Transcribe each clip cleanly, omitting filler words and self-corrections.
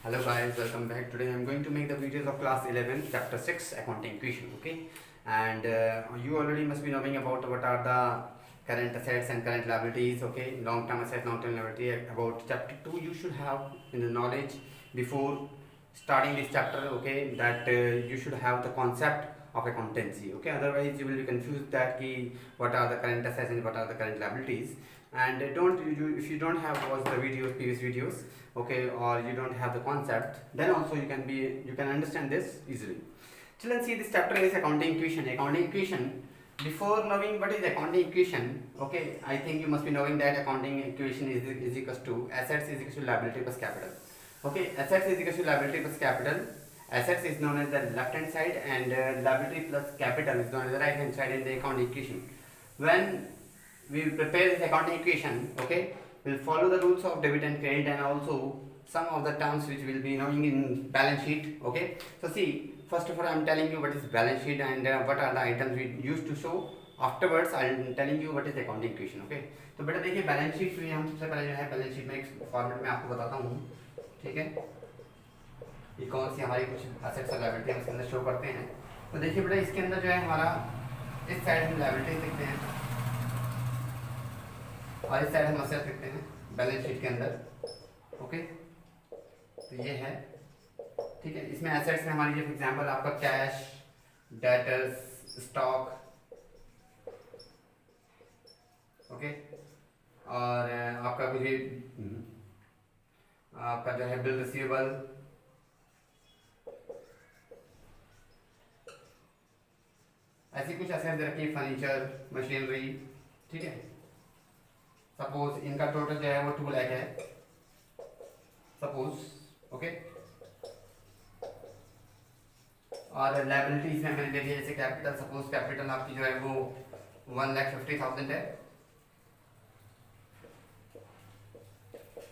Hello guys, welcome back. Today I'm going to make the videos of class 11 chapter 6 accounting equation. Okay, and you already must be knowing about what are the current assets and current liabilities. Okay, long term assets, long term liability. About chapter 2 you should have in the knowledge before starting this chapter. Okay, that you should have the concept of accountancy. Okay, otherwise you will be confused that what are the current assets and what are the current liabilities. And if you don't have watched the previous videos, okay, or you don't have the concept, then also you can understand this easily. Children, see, this chapter is accounting equation. Before knowing what is accounting equation, okay, I think you must be knowing that accounting equation is equals to assets is equals to liability plus capital. Okay, assets is equals to liability plus capital. Assets is known as the left hand side, and liability plus capital is known as the right hand side in the accounting equation. When we prepare this accounting equation, okay, we'll follow the rules of debit and credit, and also some of the terms which will be knowing in balance sheet. Okay, so see, first of all I'm telling you what is balance sheet and what are the items we used to show. Afterwards I'm telling you what is accounting equation. Okay, तो बेटा देखिए balance sheet में हम सबसे पहले जो है balance sheet में एक फॉर्मेट में आपको बताता हूँ. ठीक है, ये कौन सी हमारी कुछ एसेट्स और लायबिलिटी हम इसके अंदर शो करते हैं. तो देखिए बेटा इसके अंदर जो है हमारा इस साइड हम लायबिलिटी लिखते हैं और इस साइड हम असेट्स लिखते हैं बैलेंस शीट के अंदर. ओके, तो ये है. ठीक है, इसमें एसेट्स में हमारी जो एग्जांपल आपका कैश, डेटर्स, स्टॉक. ओके, और आपका कुछ आपका जो है बिल रिसीवेबल, ऐसी कुछ एसेट्स रखी, फर्नीचर, मशीनरी. ठीक है, सपोज इनका टोटल जो है वो 2 लाख है सपोज. ओके, और लायबिलिटीज में मैंने ले लिया जैसे कैपिटल. सपोज कैपिटल आपकी जो है वो 1,50,000 है,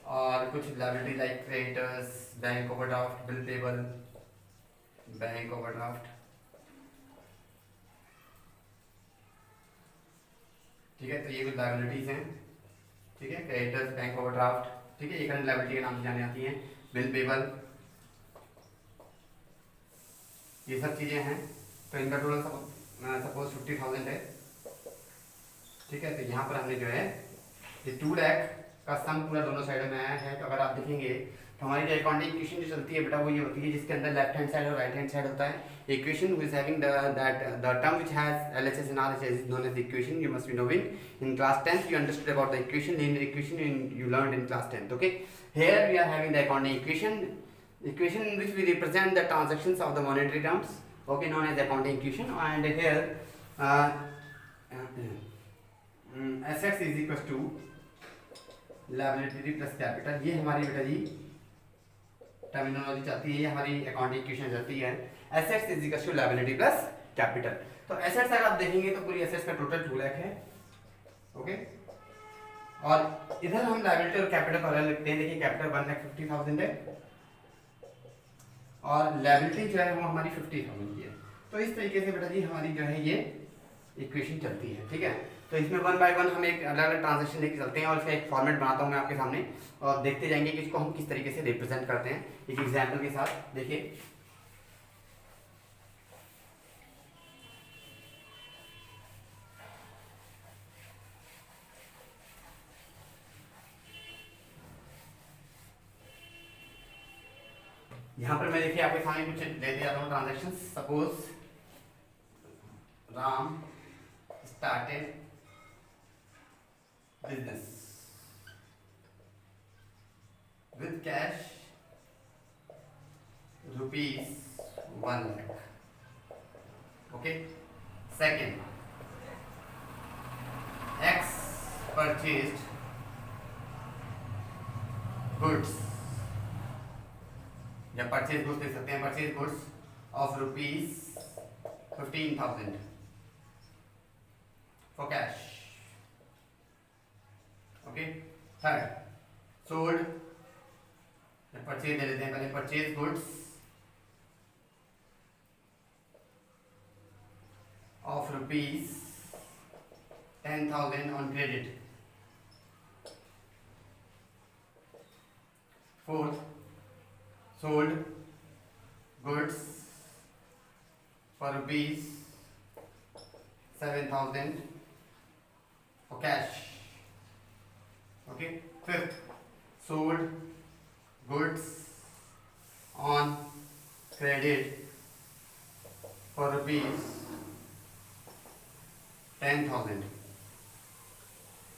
और कुछ liability like creditors, bank overdraft, bill payable, bank overdraft. ठीक है, तो ये कुछ लायबिलिटीज हैं. ठीक है, क्रेडिटर्स, बैंक ओवरड्राफ्ट. ठीक है, ये करंट लायबिलिटी के नाम से जानी जाती हैं. बिल पेबल, ये सब चीज़ें हैं. तो इनका टोटल सपोज 50,000 है. ठीक है, तो यहाँ पर हमने जो है ये 2 लाख का सम पूरा दोनों साइडों में आया है. तो अगर आप देखेंगे तो हमारी जो अकाउंटिंग इक्वेशन जो चलती है बेटा वो ये होती है जिसके अंदर लेफ्ट हैंड साइड और राइट हैंड साइड होता है. Equation which having the term which has LHS and RHS is known as equation. You must be knowing in class 10th you understood about the equation. Linear equation you learned in class 10th. Okay, here we are having the accounting equation in which we represent the transactions of the monetary terms, okay, known as accounting equation. And here assets is equals to liability plus capital. ये हमारी बेटा जी terminology चलती है, ये हमारी accounting equation चलती है. Assets is equal to liability plus capital. तो एसेट्स अगर आप देखेंगे तो पूरी एसेट्स का टोटल 2 लाख है. ओके, और इधर हम लायबिलिटी और कैपिटल को अलग लिखते हैं. देखिए कैपिटल 1,50,000 है और लायबिलिटी जो है वो हमारी 50,000 की है. तो इस तरीके से बेटा जी हमारी जो है ये इक्वेशन चलती है. ठीक है, तो इसमें 1 बाय 1 हम एक अलग अलग ट्रांजेक्शन लेके चलते हैं और इसका एक फॉर्मेट बनाता हूँ मैं आपके सामने, और देखते जाएंगे कि इसको हम किस तरीके से रिप्रेजेंट करते हैं एक एग्जाम्पल के साथ. देखिए, यहाँ पर मैं देखिए आपके सामने कुछ ले दिया हूँ transaction. Suppose Ram started business with cash rupees 1 lakh. Okay, second, X purchased goods, या परचेज गुड्स दे सकते हैं, purchase goods of rupees 15,000 for cash. Okay, third, sold, purchase दे लेते हैं पहले. Purchase goods of rupees 10,000 on credit. Fourth, sold goods for rupees 7,000 for cash. Okay. Fifth, sold goods on credit for rupees 10,000.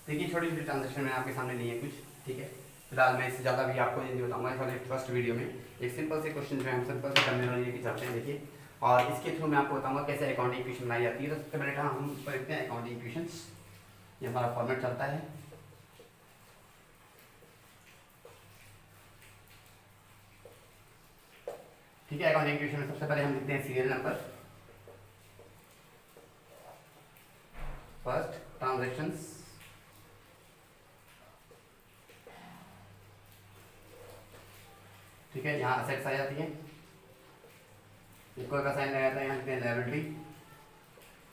देखिए छोटी छोटी transaction मैंने आपके सामने ली है कुछ, ठीक है। फिलहाल मैं इससे ज़्यादा भी आपको नहीं बताऊंगा। इस वाले फर्स्ट वीडियो में एक सिंपल से क्वेश्चन जो है हम सिंपल से टर्मिनोलॉजी लेके चलते हैं, देखिए। और इसके थ्रू मैं आपको बताऊंगा कैसे अकाउंटिंग इक्वेशन बनाई जाती है। तो सबसे पहले हम देखते हैं अकाउंटिंग इक्वेशंस। ये हमारा फॉर्मेट चलता है। ठीक है, अकाउंटिंग इक्वेशन में सबसे पहले हम लिखते हैं सीरियल नंबर, फर्स्ट ट्रांजेक्शंस, ठीक है। यहाँ असेट्स आ जाती है, इक्वल का साइन लगाया था, यहाँ लिखते हैं लायबिलिटी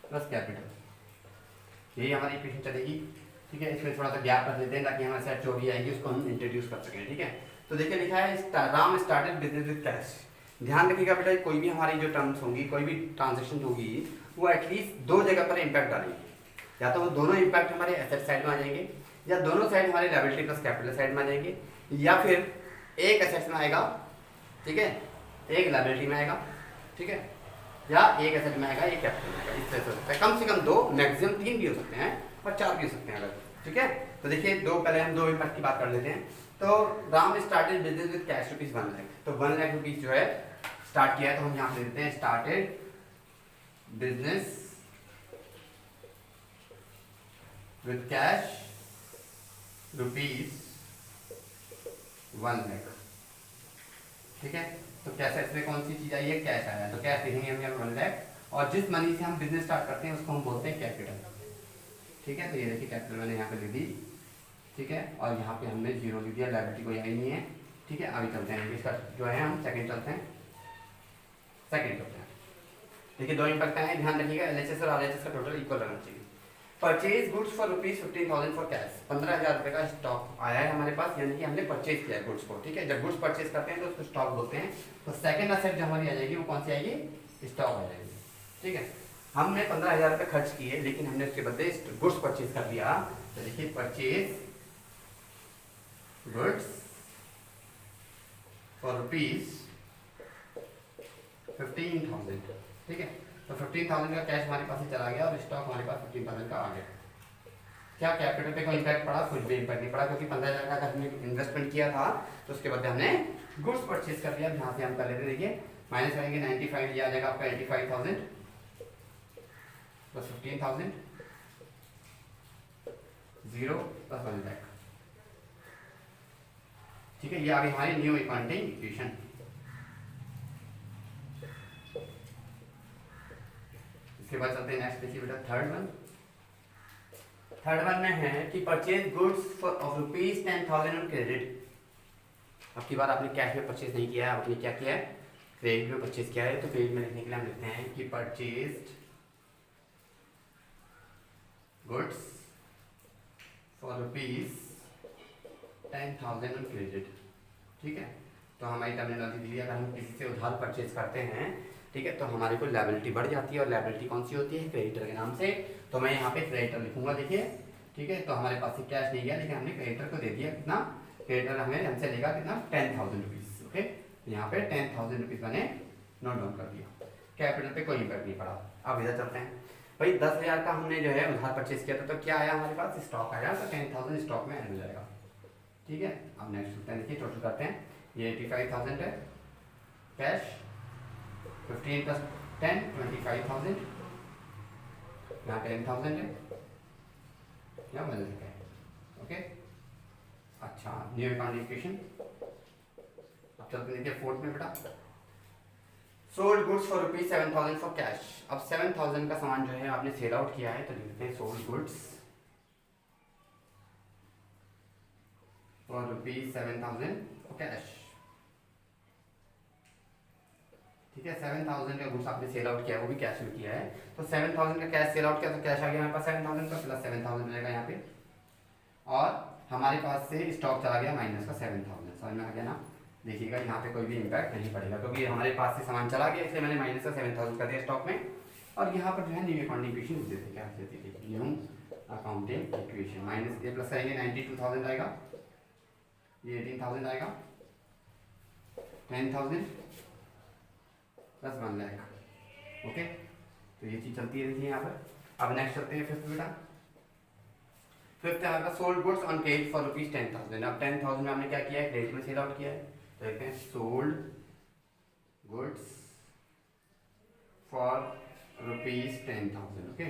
प्लस कैपिटल। यही हमारी इक्वेशन चलेगी, ठीक है। इसमें थोड़ा सा गैप कर देते हैं ताकि हमारे सेट जो भी आएगी उसको हम इंट्रोड्यूस कर सकें, ठीक है। तो देखिए लिखा है Ram started business with cash. ध्यान रखिएगा बेटा, कोई भी हमारी जो टर्म्स होंगी, कोई भी ट्रांजेक्शन होगी, वो एटलीस्ट दो जगह पर इम्पैक्ट डालेंगे। या तो वो दोनों इम्पैक्ट हमारे एसेट साइड में आ जाएंगे, या दोनों साइड हमारे लायबिलिटी प्लस कैपिटल साइड में आ जाएंगे, या फिर एक एसेट्स में आएगा, ठीक है, एक लायबिलिटी में आएगा, ठीक है, या एक एसेट में आएगा, एक कैपिटल में आएगा। इस तरह से हो सकता है। कम से कम दो, मैक्सिमम तीन भी हो सकते हैं और चार भी हो सकते हैं अगर, ठीक है। तो देखिए पहले हम दो इम्पैक्ट की बात कर लेते हैं। तो Ram started business with cash rupees 1 lakh. तो 1 लाख रुपीज जो है स्टार्ट किया है, तो हम यहाँ पे देते हैं started business with cash rupees 1 lakh, ठीक है। तो कैश इसमें कौन सी चीज आई है, कैश आया, तो कैश लिखेंगे हम यहाँ 1 लाख। और जिस मनी से हम बिजनेस स्टार्ट करते हैं उसको हम बोलते हैं कैपिटल, ठीक है। तो ये देखिए कैपिटल मैंने यहाँ पे लिख दी, ठीक है। और यहाँ पे हमने जीरो लिख दिया, लायबिलिटी कोई आई नहीं है, ठीक है। अभी चलते हैं इसका जो है हम सेकंड चलते हैं, सेकंड चलते हैं। देखिए दो इम्पैक्ट हैं, ध्यान रखिएगा, एलएचएस और आरएचएस का टोटल इक्वल रहना चाहिए। Purchase goods for rupees 15,000 for cash. 15,000 रुपये का स्टॉक आया है हमारे पास, यानी कि हमने परचेज किया है गुड्स को, ठीक है। जब गुड्स परचेज करते हैं तो उसको स्टॉक बोलते हैं। तो सेकंड असेट जो हमारी आ जाएगी वो कौन सी आएगी, स्टॉक आ जाएगी, ठीक है। हमने 15,000 रुपये खर्च किए, लेकिन हमने उसके बदले गुड्स परचेज कर दिया। तो देखिए परचेज गुड्स फॉर रुपीज 15,000, ठीक है। तो 15,000 का कैश हमारे पास ही चला गया और स्टॉक हमारे पास 15,000 का आ गया। क्या कैपिटल पे कोई इम्पैक्ट पड़ा, कुछ भी इम्पैक्ट नहीं पड़ा, क्योंकि 15,000 का हमने इन्वेस्टमेंट किया था, तो उसके बाद हमने गुड्स परचेज कर दिया। यहाँ से हम कर लेते, देखिए माइनस करेंगे 95, ये आ जाएगा आपका 85,000 प्लस 15,000, 0 प्लस 1 लाख, ठीक है। ये आ गई हमारी न्यू अकाउंटिंग इक्वेशन। इसके बाद चलते हैं नेक्स्ट, देखिए बेटा थर्ड वन। थर्ड वन में है कि purchase goods of rupees 10,000 on credit. अब की बार आपने कैश में परचेज नहीं किया है, आपने क्या किया है, क्रेडिट में परचेज किया है। तो क्रेडिट में लिखने के लिए हम लिखते हैं कि purchased goods for rupees 10,000 on credit, ठीक है। तो हमारी टर्मिनोलॉजी दी है, अगर हम किसी से उधार परचेज करते हैं, ठीक है, तो हमारे को लायबिलिटी बढ़ जाती है, और लायबिलिटी कौन सी होती है, क्रेडिटर के नाम से। तो मैं यहाँ पे क्रेडिटर लिखूंगा, देखिए, ठीक है। तो हमारे पास से कैश नहीं गया, लेकिन हमने क्रेडिटर को दे दिया कितना, क्रेडिटर हमें हमसे लेगा कितना, 10,000 रुपीज, ओके। यहाँ पे 10,000 रुपीज मैंने नोट डाउन कर दिया। कैपिटल पे कोई इम्पैक्ट नहीं पड़ा। अब इधर चलते हैं भाई, 10,000 का हमने जो है उधार परचेज किया था, तो क्या आया हमारे पास, स्टॉक आया। तो 10,000 स्टॉक में ऐड हो जाएगा, ठीक है। अब नेक्स्ट चलते हैं, देखिए टोटल करते हैं। ये 85,000 है कैश, 15 प्लस 10 25,000, यहाँ 10,000 है, क्या बदल सकता है, ओके। अच्छा, न्यू अकाउंटिंग इक्वेशन। अब चलते देखिए फोर्थ में बेटा, sold goods for rupees 7,000 for cash. अब 7,000 का सामान जो है आपने सेल आउट किया है, तो लिखते हैं sold goods for rupees 7,000 for cash, ठीक है। 7,000 का गुड्स आपने सेल आउट किया है, वो भी कैश में किया है। तो 7,000 का कैश सेल आउट किया, तो कैश आ गया हमारे पास 7,000 का, प्लस 7,000 मिलेगा यहाँ पे, और हमारे पास से स्टॉक चला गया माइनस का 7,000, समझ में आ गया ना। देखिएगा यहाँ पे कोई भी इम्पैक्ट नहीं पड़ेगा, क्योंकि हमारे पास से सामान चला गया, इसलिए मैंने माइनस का 7000 कर दिया स्टॉक में। और यहाँ पर जो है न्यू अकाउंटिंग इक्वेशन देते क्या देती है, न्यू अकाउंटिंग इक्वेशन माइनस ए प्लस करेंगे 92,000 आएगा, ये 18,000 आएगा, 10,000 प्लस 1 लाख। ओके, तो ये चीज़ चलती रहती है यहाँ पर। अब नेक्स्ट चलते हैं फिफ्थ बेटा। फिफ्थ है हमारा sold goods on credit for rupees 10,000। अब 10,000 में हमने क्या किया है, क्रेडिट में सेल आउट किया है, तो देखते हैं sold goods for rupees 10,000। Okay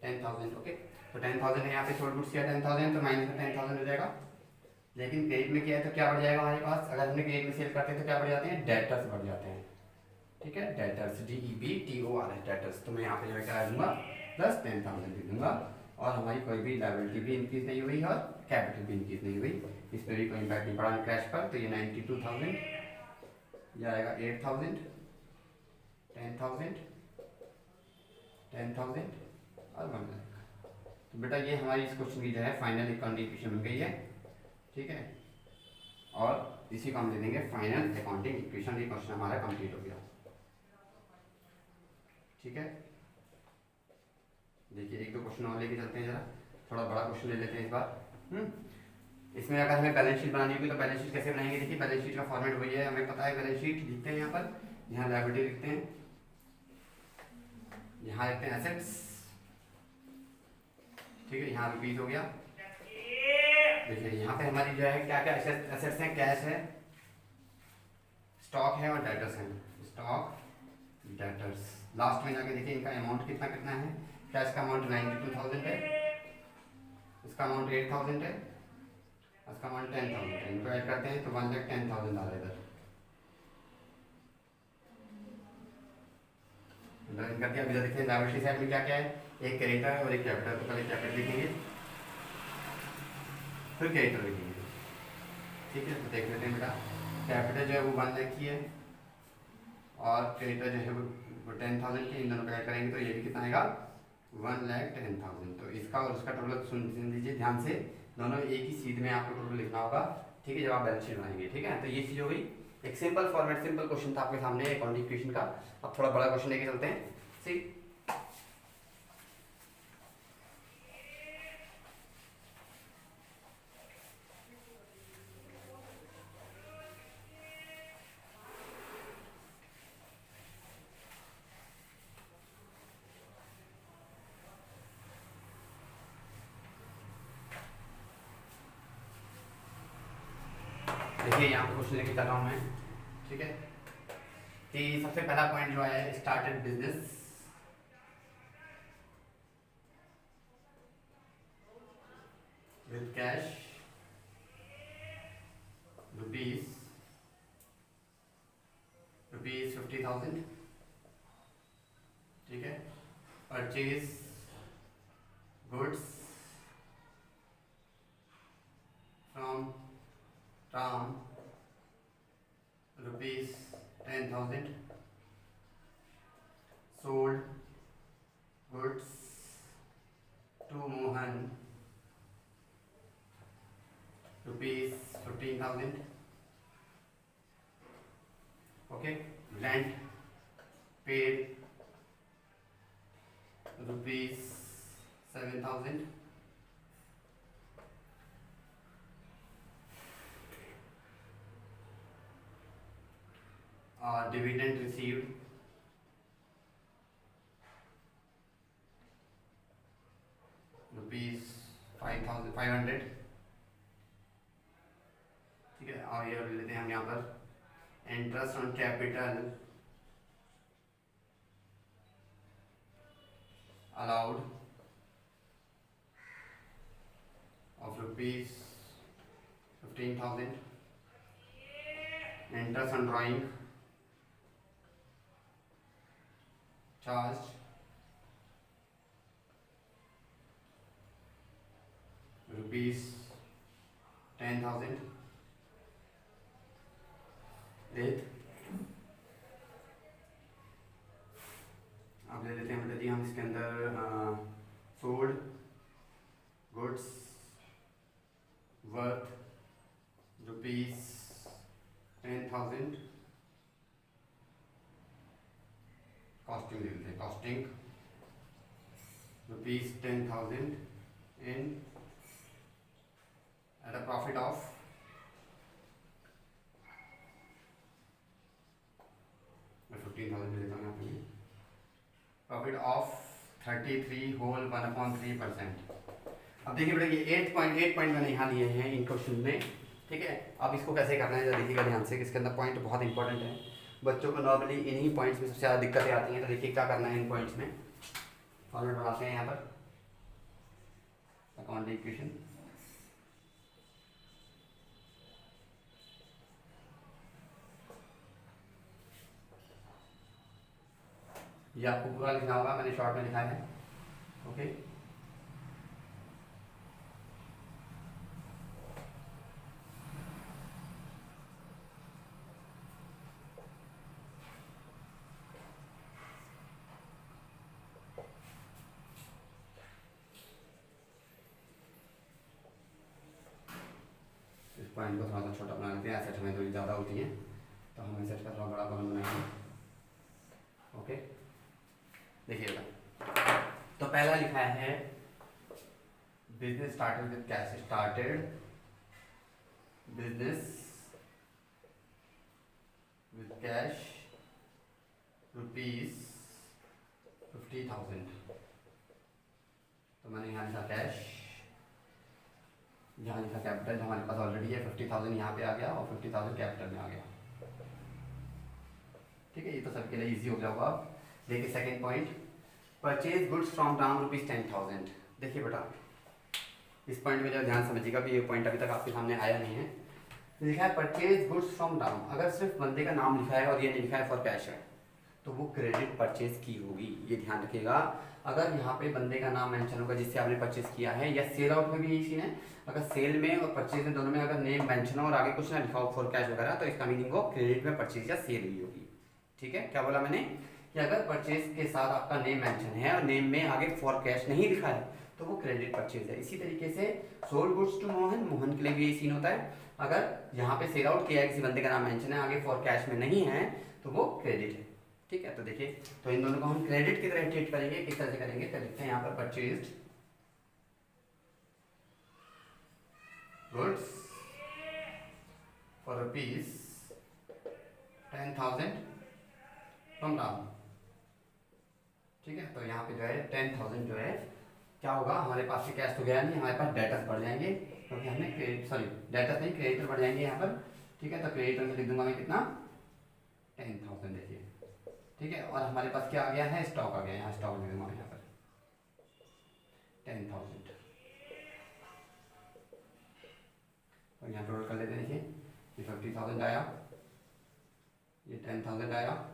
10,000। Okay, तो 10,000 है यहाँ पे सोल्ड गुड्स किया 10,000, तो माइनस में 10,000 हो जाएगा। लेकिन क्रेडिट में किया है तो क्या बढ़ जाएगा हमारे पास, अगर हमने क्रेडिट में सेल करते हैं तो क्या बढ़ जाते हैं, डेटर्स बढ़ जाते हैं। ठीक है, डेटर्स DEBTOR है डेटर्स, तो मैं यहाँ पे जो है क्या दूंगा प्लस 10,000 भी दूंगा। और हमारी कोई भी लायबिलिटी भी इंक्रीज नहीं हुई और कैपिटल भी इंक्रीज नहीं हुई, इस पर भी कोई इम्पैक्ट नहीं पड़ा क्रैश पर। तो ये 92,000, ये आएगा 8,000, 10,000, 10,000 और 1 लाख। तो बेटा ये हमारी इस क्वेश्चन की जो है फाइनल अकाउंटिंग इक्वेशन बन गई है। ठीक है, और इसी को हम दे देंगे फाइनल अकाउंटिंग इक्वेशन। ये क्वेश्चन हमारा कंप्लीट हो गया। ठीक है, देखिए एक दो क्वेश्चन और लेके चलते हैं, जरा थोड़ा बड़ा क्वेश्चन ले लेते हैं इस बार। इसमें अगर हमें बैलेंस शीट बनानी होगी तो बैलेंस शीट कैसे बनाएंगे, देखिए बैलेंस शीट का फॉर्मेट वही है, हमें पता है। बैलेंस शीट लिखते हैं यहाँ पर, यहाँ लायबिलिटी लिखते हैं, यहाँ लिखते हैं एसेट्स। ठीक है, यहाँ रुपीज हो गया। देखिए यहाँ पे हमारी जो है क्या क्या एसेट्स हैं, कैश है, स्टॉक है और डेटर्स हैं। स्टॉक डेटर्स लास्ट में जाके देखिए इनका अमाउंट कितना कितना है। कैश का अमाउंट 92,000 है, इसका अमाउंट 8,000 है, इसका अमाउंट 10,000 है। इनको ऐड करते हैं तो 1,10,000 आ रहा है इधर। कर दिया। इधर देखिए लायबिलिटी साइड में क्या क्या है, एक क्रेडिटर है और एक कैपिटल। तो पहले कैपिटल लिखेंगे फिर क्रेडिटर लिखेंगे। ठीक है, तो देख लेते हैं बेटा, कैपिटल जो है वो 1 लाख की है और क्रेडिटर जो है वो 10,000 की। इन दोनों को ऐड करेंगे तो ये भी कितना आएगा 1,10,000। तो इसका और उसका टोटल सुन लीजिए ध्यान से, दोनों एक ही सीट में आपको टोटल लिखना होगा। ठीक है, जब आप बैलेंस शीट बनाएंगे। ठीक है, तो ये चीज़ हो गई, एक सिंपल फॉर्मेट, सिंपल क्वेश्चन था आपके सामने अकाउंटिंग इक्वेशन का। अब थोड़ा बड़ा क्वेश्चन लेके चलते हैं। सी देखिए यहाँ पे क्वेश्चन लेके चल रहा हूँ मैं। ठीक है, कि सबसे पहला पॉइंट जो है started business with cash rupees 50,000। ठीक है, purchase goods from Ram rupees 10,000, sold goods to Mohan rupees 15,000. Okay, rent paid rupees 7,000. Dividend received rupees 5,500। ठीक है, और ये लेते हैं हम यहाँ पर interest on capital allowed of rupees 15,000, interest on drawing charged rupees 10,000 with। अब ले लेते हैं बेटा जी हम इसके अंदर sold goods worth rupees 10,000 costing दे देते हैं, costing ₹10,000 in at a profit of मैं 15,000 दे देता हूँ यहाँ पे, प्रॉफिट ऑफ 33 होल 1/3%। अब देखिए बेटा ये 8 पॉइंट मैंने यहाँ लिए हैं इन क्वेश्चन में, ठीक है। अब इसको कैसे करना है देखिएगा ध्यान से, इसके अंदर पॉइंट बहुत इंपॉर्टेंट है, बच्चों को नॉर्मली इन्हीं पॉइंट्स में सबसे ज़्यादा दिक्कतें आती हैं। तो देखिए क्या करना है इन पॉइंट्स में, फॉर्मेट बनाते हैं यहाँ पर अकाउंटिंग इक्वेशन। ये आपको पूरा लिखना होगा, मैंने शॉर्ट में लिखा है, ओके। इस पॉइंट को थोड़ा सा छोटा बना लेते हैं, एसेट में थोड़ी ज़्यादा होती है तो हम एसेट का थोड़ा बड़ा कॉलम बनाएंगे, ओके। देखिएगा तो पहला लिखा है business started with cash, started business with cash ₹50,000। तो मैंने यहाँ लिखा कैश, यहाँ लिखा कैपिटल जो हमारे पास ऑलरेडी है, 50,000 यहाँ पे आ गया और 50,000 कैपिटल में आ गया, ठीक है। ये तो सबके लिए इजी हो गया होगा। देखिए second point, purchase goods from Ram ₹10,000। देखिए बेटा इस पॉइंट में जो ध्यान समझिएगा भी, ये पॉइंट अभी तक आपके सामने आया नहीं है। लिखा है परचेज गुड्स फ्रॉम राम, अगर सिर्फ बंदे का नाम लिखा है और ये नहीं लिखा है फॉर कैश है तो वो क्रेडिट परचेज की होगी, ये ध्यान रखिएगा। अगर यहाँ पे बंदे का नाम मेंशन होगा जिससे आपने परचेज किया है, या सेल आउट में भी यही सीन है, अगर सेल में और परचेज में दोनों में अगर नेम मेंशन हो और आगे कुछ ना लिखा हो फॉर कैश वगैरह, तो इसका मीनिंग वो क्रेडिट में परचेज या सेल हुई होगी, ठीक है। क्या बोला मैंने कि अगर परचेज के साथ आपका नेम मेंशन है और नेम में आगे फॉर कैश नहीं लिखा है तो वो क्रेडिट परचेज है। इसी तरीके से sold goods to Mohan, Mohan के लिए भी यही सीन होता है, अगर यहाँ पे सेल आउट किया है किसी बंदे का नाम मेंशन है आगे फॉर कैश में नहीं है तो वो क्रेडिट है, ठीक है। तो देखिए तो इन दोनों को हम क्रेडिट की तरह ट्रीट करेंगे, किस तरह से करेंगे तो लिखते हैं यहाँ पर purchased goods for ₹10,000 from Ram, ठीक है। तो यहाँ पे जो है 10,000 जो है क्या होगा, हमारे पास से कैश तो गया नहीं, हमारे पास डेटर्स बढ़ जाएंगे क्योंकि हमने डेटर्स नहीं क्रेडिटर बढ़ जाएंगे यहाँ पर, ठीक है। तो क्रेडिटर में लिख दूंगा मैं कितना 10,000, देखिए, ठीक है। और हमारे पास क्या आ गया है, स्टॉक आ गया, यहाँ स्टॉक लिख दूंगा यहाँ पर 10,000। और यहाँ टोटल कर लेते हैं, देखिए ये 50,000 आया, ये 10,000 आया,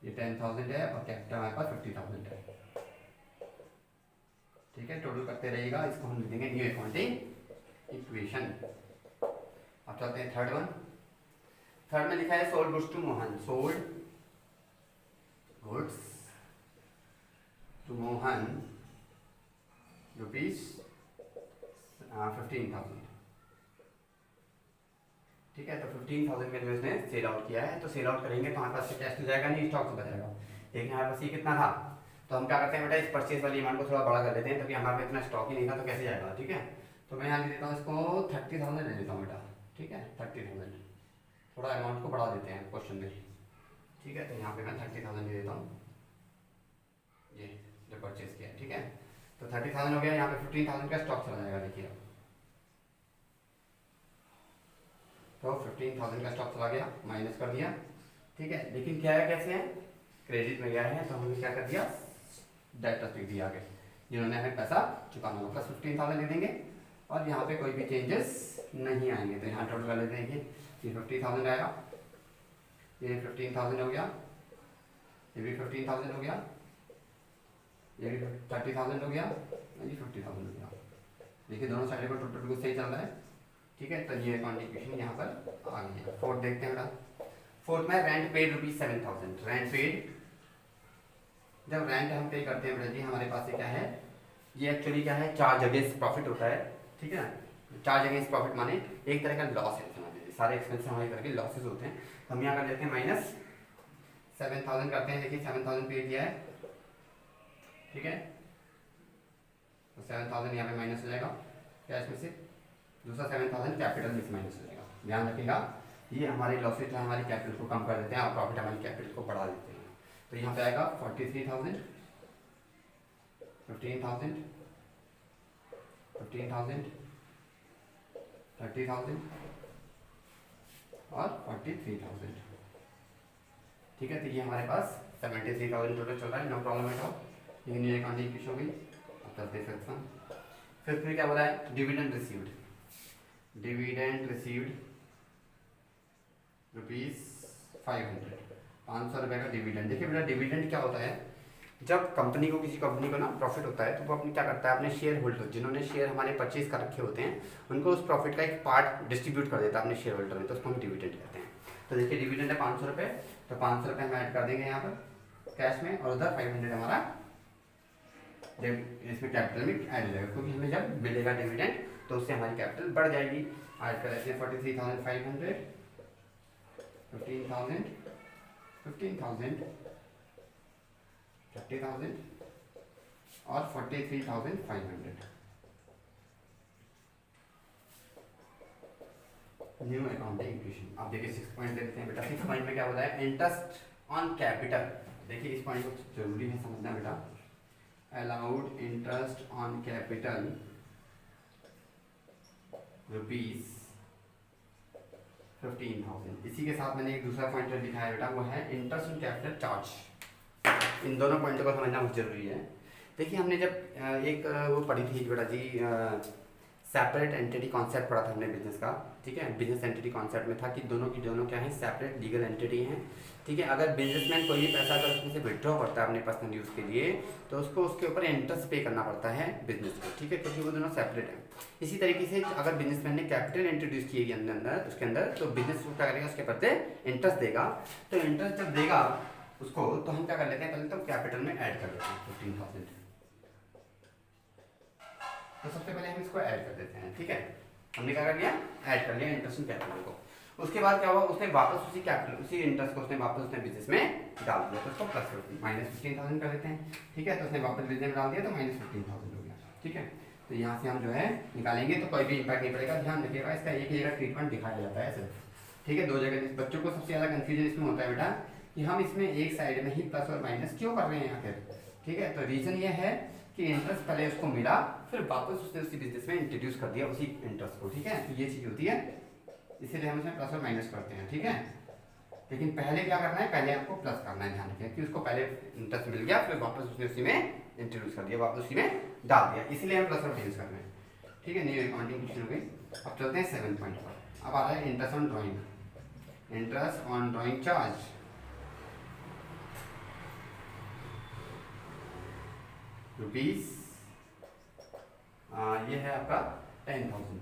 ये 10,000 है और कैपिटल हमारे पास 50,000 है, ठीक है। टोटल करते रहेगा, इसको हम लिख देंगे न्यू अकाउंटिंग इक्वेशन। अब चलते हैं थर्ड वन। थर्ड में लिखा है sold goods to Mohan, sold goods to Mohan ₹15,000, ठीक है। तो 15,000 में उसने सेल आउट किया है, तो सेल आउट करेंगे तो हमारे पास से कैश तो जाएगा नहीं, स्टॉक से बचेगा। देखिए हमारे पास ये कितना था, तो हम क्या करते हैं बेटा इस परचेज वाली अमाउंट को थोड़ा बड़ा कर लेते हैं, तभी हमारे पास इतना स्टॉक ही नहीं था तो कैसे जाएगा, ठीक है। तो मैं यहाँ लिख देता हूँ इसको 30,000 ले लेता हूँ बेटा, ठीक है 30,000, थोड़ा अमाउंट को बढ़ा देते हैं क्वेश्चन में, ठीक है। तो यहाँ पे मैं 30,000 ले देता हूँ, ये जो परचेज किया, ठीक है। तो 30,000 हो गया, यहाँ पे 15,000 का स्टॉक चला जाएगा, देखिए तो 15,000 का स्टॉक चला गया, माइनस कर दिया, ठीक है। लेकिन क्या है, कैसे है, क्रेडिट में गया है तो हमने क्या कर दिया, डेटर्स लिख दिया आगे, जिन्होंने हमें पैसा चुकाना होगा, प्लस 15,000 लिख देंगे और यहाँ पे कोई भी चेंजेस नहीं आएंगे। तो यहाँ टोटल कर लेते हैं कि ये 50,000 आएगा, ये 15,000 हो गया, ये भी 15,000 हो गया, ये भी 30,000 हो गया, ये 50,000 हो गया। देखिए दोनों साइड पर टोटल कुछ सही चल रहा है, ठीक है। तो ये अकाउंटिंग इक्वेशन यहाँ पर आ गई है। फोर्थ देखते हैं बेटा, फोर्थ में रेंट पेड ₹7,000, रेंट पेड, जब रेंट हम पे करते हैं बेटा जी हमारे पास ये क्या है, ये एक्चुअली क्या है, चार्ज अगेंस्ट प्रॉफिट होता है, ठीक है ना। चार्ज अगेंस्ट प्रॉफिट माने एक तरह का लॉस है, समझ लीजिए सारे एक्सपेंस हमारे करके लॉसेस होते हैं। तो हम यहाँ कर लेते हैं माइनस 7000 करते हैं। देखिए 7000 पे दिया है, ठीक है, तो 7000 यहाँ पे माइनस हो जाएगा कैश में से, दूसरा 7000 कैपिटल में से माइनस हो जाएगा। ध्यान रखिएगा ये हमारे लॉसेज जो हमारी कैपिटल को कम कर देते हैं और प्रॉफिट हमारी कैपिटल को बढ़ा देते हैं। तो यहाँ पे आएगा 43,000, 15,000, 15,000, 30,000 और 43,000, ठीक है। तो ये हमारे पास 73,000 टोटल चल रहा है, नो प्रॉब्लम एट ऑल। ये न्यू अकाउंटिंग इशू हो गई। अब चलते हैं फिर क्या बोला है, डिविडेंड रिसीव्ड, डिविडेंड रिसीव्ड ₹500, 500 रुपये का डिविडेंड। देखिए बेटा डिविडेंड क्या होता है, जब कंपनी को, किसी कंपनी को ना प्रॉफिट होता है तो वो अपने क्या करता है, अपने शेयर होल्डर जिन्होंने शेयर हमारे परचेज कर रखे होते हैं उनको उस प्रॉफिट का एक पार्ट डिस्ट्रीब्यूट कर देता है अपने शेयर होल्डर में, तो उसको हम डिविडेंड कहते हैं। तो देखिए डिविडेंड है 500 रुपये, तो 500 रुपये हम ऐड कर देंगे यहाँ पर कैश में, और उधर 500 हमारा इसमें कैपिटल में ऐड हो जाएगा, क्योंकि हमें जब मिलेगा डिविडेंड तो उससे हमारी कैपिटल बढ़ जाएगी। ऐड कर देते हैं 43,500, 15,000, 15,000, 30,000 और 43,500। New accounting equation. अब देखिए 6 पॉइंट देखते हैं बेटा। 6 पॉइंट में क्या होता है, इंटरेस्ट ऑन कैपिटल। देखिए इस पॉइंट को जरूरी है समझना बेटा। Allowed interest on capital ₹15,000। इसी के साथ मैंने एक दूसरा पॉइंट लिखा है बेटा, वो है इंटरेस्ट ऑन कैपिटल चार्ज। इन दोनों पॉइंटों को समझना बहुत जरूरी है। देखिए हमने जब एक वो पढ़ी थी बेटा जी, सेपरेट एंटिटी कॉन्सेप्ट पढ़ा था हमने बिजनेस का, ठीक है। बिजनेस एंटिटी कॉन्सेप्ट में था कि दोनों की दोनों क्या है, सेपरेट लीगल एंटिटी हैं, ठीक है। अगर बिजनेसमैन कोई भी पैसा अगर उसमें से विड्रॉ करता है अपने पर्सनल यूज़ के लिए तो उसको उसके ऊपर इंटरेस्ट पे करना पड़ता है बिजनेस को, ठीक है, क्योंकि वो दोनों सेपरेट हैं। इसी तरीके से अगर बिजनेसमैन ने कैपिटल इंट्रोड्यूस किए अंदर उसके अंदर, तो बिजनेस को क्या करेगा, उसके बदले इंटरेस्ट देगा। तो इंटरेस्ट जब देगा उसको, तो हम क्या कर लेते हैं, पहले तो कैपिटल में ऐड कर लेते हैं 15,000। तो सबसे पहले हम इसको ऐड कर देते हैं, ठीक है। हमने क्या कर लिया, ऐड कर लिया इंटरेस्ट इन कैपिटल को। उसके बाद क्या हुआ, उसने वापस उसी कैपिटल, उसी इंटरेस्ट को उसने वापस उसने बिजनेस में डाल दिया, तो उसको प्लस -15,000 कर देते हैं, ठीक है। तो उसने वापस बिजनेस में डाल दिया तो -15,000 हो गया, ठीक है। तो यहाँ से हम जो है निकालेंगे तो कोई भी इम्पैक्ट नहीं पड़ेगा। ध्यान रखिएगा इसका एक ही जगह ट्रीटमेंट दिखाया जाता है सिर्फ, ठीक है। दो जगह बच्चों को सबसे ज़्यादा कन्फ्यूजन इसमें होता है बेटा कि हम इसमें एक साइड में ही प्लस और माइनस क्यों कर रहे हैं आखिर, ठीक है। तो रीज़न ये है कि इंटरेस्ट पहले उसको मिला, फिर वापस उसने उसी बिजनेस में इंट्रोड्यूस कर दिया उसी इंटरेस्ट को, ठीक है। तो ये चीज़ होती है, इसीलिए हम इसमें प्लस और माइनस करते हैं, ठीक है। लेकिन पहले क्या करना है, पहले आपको प्लस करना है। ध्यान रखिए कि उसको पहले इंटरेस्ट मिल गया, फिर वापस उसने उसी में इंट्रोड्यूस कर दिया, वापस उसी में डाल दिया, इसलिए हम प्लस और माइनस कर रहे हैं, ठीक है। न्यू अकाउंटिंग क्वेश्चन हो गई। अब चलते हैं 7 पॉइंट पर। अब आ रहा है interest on drawing, interest on drawing charge. Rupees ये है आपका 10,000,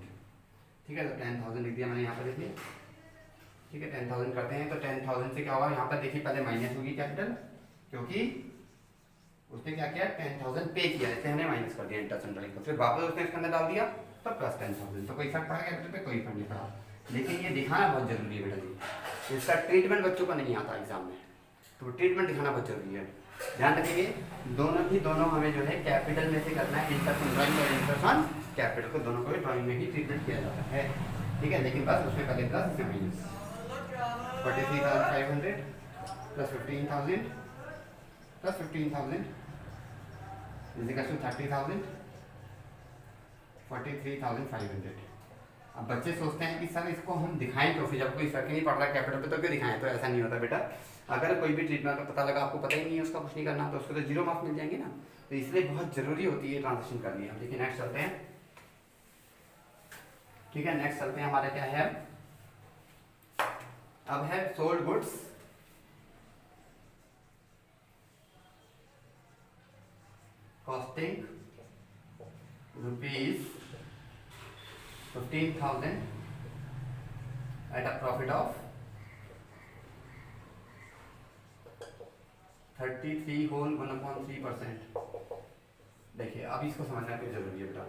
ठीक है। तो 10,000 लिख दिया मैंने यहाँ पर, देखिए, ठीक है। 10,000 करते हैं तो 10,000 से क्या होगा, यहाँ पर देखिए पहले माइनस होगी कैपिटल, क्योंकि उसने क्या किया, 10,000 पे किया, इसलिए हमने माइनस कर दिया इंटरेस्ट ऑन ड्राइंग को, फिर वापस उसने इसके अंदर डाल दिया तो प्लस 10,000। तो कोई फर्क पड़ा कैपिटल पे, कोई फर्क नहीं पड़ा। लेकिन ये दिखाना बहुत जरूरी है बेटा जी, इसका ट्रीटमेंट बच्चों का नहीं आता एग्जाम में, तो ट्रीटमेंट दिखाना बहुत जरूरी है। ध्यान रखिए दोनों हमें जो है कैपिटल में से करना है, इंटरेस्ट ऑन ड्राइंग और इंटरेस्ट ऑन कैपिटल को दोनों को भी ड्राइंग में ही ट्रीटमेंट किया जाता है, ठीक है। लेकिन बस उसमें पहले प्लस, इसमें minus. 43,500 plus 15,000 plus 15,000 is equal to 30,000, 43,500। अब बच्चे सोचते हैं कि सर इसको हम दिखाएं क्यों, फिर जब कोई फर्क नहीं पड़ रहा कैपिटल पे तो क्यों दिखाएं। तो ऐसा नहीं होता बेटा, अगर कोई भी ट्रीटमेंट का पता लगा, आपको पता ही नहीं है, उसका कुछ नहीं करना, तो उसको तो 0 मार्क्स मिल जाएंगे ना। तो इसलिए बहुत जरूरी होती है ट्रांजेक्शन करनी। अब देखिए नेक्स्ट चलते हैं, ठीक है। नेक्स्ट चलते हैं, हमारा क्या है, अब है sold goods, costing ₹15,000 at a profit of 33 whole 1/3%। देखिए अब इसको समझना क्यों जरूरी है बेटा।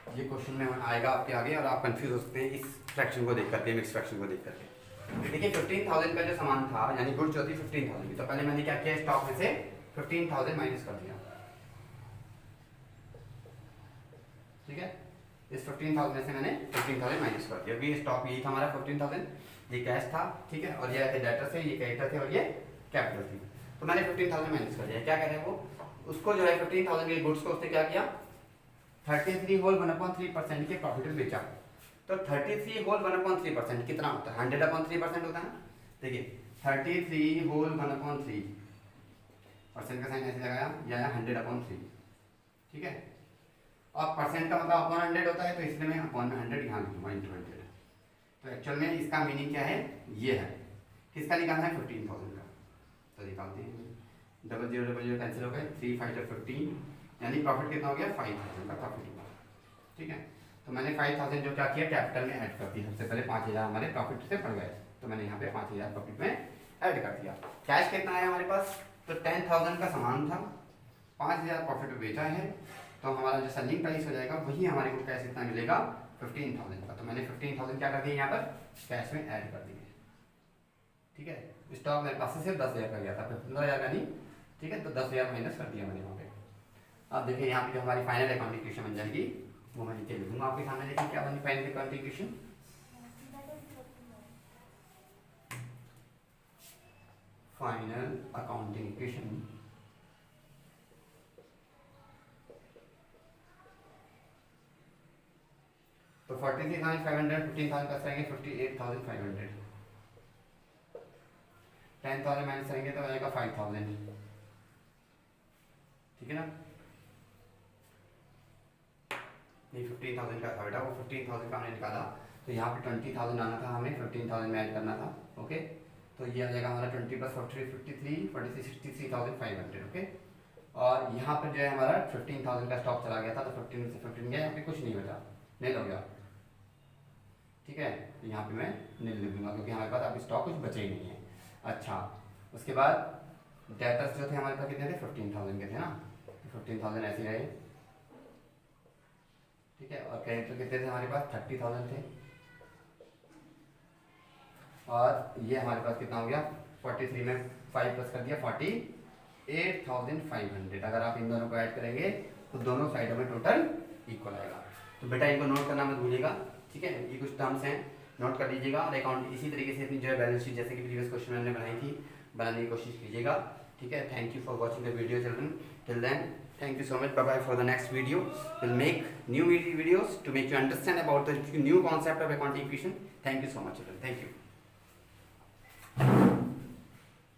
ये क्वेश्चन में आएगा आपके आगे और आप कंफ्यूज हो सकते हैं इस फ्रैक्शन को देख करके, मिक्स फ्रैक्शन को देख करके। देखिए 15,000 का जो सामान था, यानी गुड्स जो थी 15,000 की, तो पहले मैंने क्या किया, स्टॉक में से 15,000 माइनस कर दिया। ठीक है, इस 15,000 में से मैंने 15,000 माइनस कर दिया। अभी स्टॉक यही था हमारा 15,000, ये कैश था, ठीक है, और ये डेटर थे, ये क्रेडिटर थे और ये कैपिटल थी। तो मैंने 15,000 माइनस कर दिया। क्या कह रहे हैं वो, उसको जो है 15,000 के गुड्स को उसने क्या किया, 33 होल 1/3% के प्रॉफिट में बेचा। तो 33 होल 1/3% कितना होता है, 100/3% होता है ना। देखिए 33 होल 1/3% का साइन ऐसे लगाया, या 100/3, ठीक है। और परसेंट का मतलब अपॉन 100 होता है, तो इसलिए मैं अपॉन 100 यहाँ लिखूंगा इंटू 100। तो एक्चुअल में इसका मीनिंग क्या है, ये है, किसका निकालना है, 15,000 का। तो निकालते हैं, 0000 कैंसिल हो गए, 3 5 15, यानी प्रॉफिट कितना हो गया, 5,000 का प्रॉफिट हुआ। ठीक है, तो मैंने 5,000 जो क्या किया, कैपिटल में ऐड कर दिया। सबसे पहले 5,000 हमारे प्रॉफिट से बढ़ गए, तो मैंने यहाँ पे 5,000 प्रॉफिट में ऐड कर दिया। कैश कितना है हमारे पास, तो 10,000 का सामान था, 5,000 प्रॉफिट में बेचा है, तो हमारा जो सेलिंग प्राइस हो जाएगा वही हमारे को कैश कितना मिलेगा, 15,000 का। तो मैंने 15,000 क्या कर दिया यहाँ पर, कैश में ऐड कर दिए। ठीक है, स्टॉक मेरे पास से सिर्फ 10,000 का गया था, 15,000 का नहीं। ठीक है, तो 10,000 माइनस कर दिया मैंने वहाँ पे। अब देखिए यहाँ पे जो हमारी फाइनल अकाउंटिंग इक्वेशन बन जाएगी, वो मैं नीचे लिखूंगा आपके सामने। देखिए क्या बनी final accounting equation, final accounting equation तो 43,500, 15,000 प्लस करेंगे 58,500, 10,000 माइनस करेंगे तो आएगा 5,000। ठीक है ना, नहीं 15,000 का था बेटा, वो 15,000 का हमने निकाला, तो यहाँ पे 20,000 आना था, हमें 15,000 में ऐड करना था। ओके, तो ये आ जाएगा हमारा 20 + 43 53 46 63,500। ओके, और यहाँ पर जो है हमारा 15,000 का स्टॉक चला गया था, तो 15 में से 15 गया, यहाँ पे कुछ नहीं बचा, नहीं हो गया। ठीक है, तो यहाँ पे मैं नील लिख दूंगा, क्योंकि हमारे पास अभी स्टॉक कुछ बचे ही नहीं है। अच्छा, उसके बाद डेटर्स जो थे हमारे पास कितने थे, 15,000 के थे ना, तो 15,000 ऐसे रहे। ठीक है, और क्रेडिटर कितने थे हमारे पास, 30,000 थे, और ये हमारे पास कितना हो गया, 43 में 5 प्लस कर दिया, 48,500। अगर आप इन दोनों को ऐड करेंगे तो दोनों साइडों में टोटल इक्वल आएगा। तो बेटा इनको नोट करना मत भूलिएगा। ठीक है, ये कुछ टर्म्स हैं, नोट कर लीजिएगा। और अकाउंट इसी तरीके से अपनी जो है बैलेंस शीट जैसे कि प्रीवियस क्वेश्चन मैंने बनाई थी, बनाने की कोशिश कीजिएगा। ठीक है, thank you for watching the video children, till then thank you so much, bye bye. For the next video we'll make new videos to make you understand about the new concept of accounting equation. Thank you so much children, thank you.